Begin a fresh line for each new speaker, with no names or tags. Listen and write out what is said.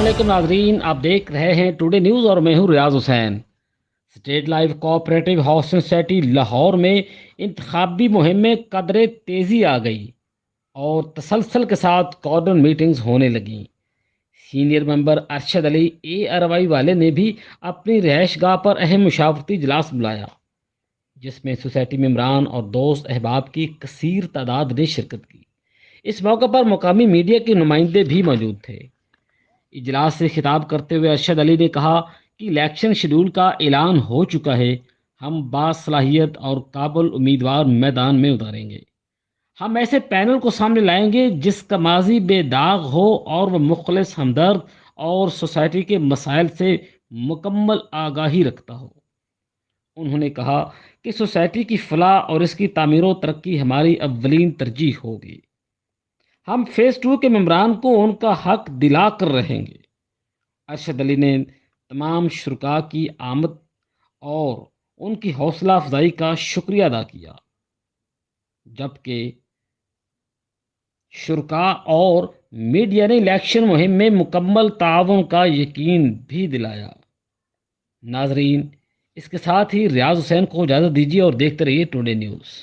वालेकुम नाजरीन, आप देख रहे हैं टुडे न्यूज़ और मैं हूं Riaz Hussain. State life cooperative housing society Lahore में इंतखाबी मुहिम में कदरे तेज़ी आ गई और तसलसल के साथ कॉर्नर मीटिंग्स होने लगीं। सीनियर मेंबर अरशद अली ए अरवाई वाले ने भी अपनी रहायश गाह पर अहम मुशावरती इजलास बुलाया, जिसमें सोसाइटी मेम्बरान और दोस्त अहबाब की कसीर तादाद ने शिरकत की। इस मौके पर मुकामी मीडिया के नुमाइंदे भी मौजूद थे। इजलास से खिताब करते हुए अरशद अली ने कहा कि इलेक्शन शेड्यूल का ऐलान हो चुका है। हम बासलाहियत और काबिल उम्मीदवार मैदान में उतारेंगे। हम ऐसे पैनल को सामने लाएंगे जिसका माजी बेदाग हो और वह मुखलिस, हमदर्द और सोसाइटी के मसाइल से मुकम्मल आगाही रखता हो। उन्होंने कहा कि सोसाइटी की फलाह और इसकी तामीर व तरक्की हमारी अव्वलीन तरजीह होगी। हम फेज़ 2 के मेम्बरान को उनका हक दिला कर रहेंगे। अरशद अली ने तमाम शुरका की आमद और उनकी हौसला अफजाई का शुक्रिया अदा किया, जबकि शुरका और मीडिया ने इलेक्शन मुहिम में मुकम्मल ताउन का यकीन भी दिलाया। नाजरीन, इसके साथ ही रियाज हुसैन को इजाज़त दीजिए और देखते रहिए टुडे न्यूज़।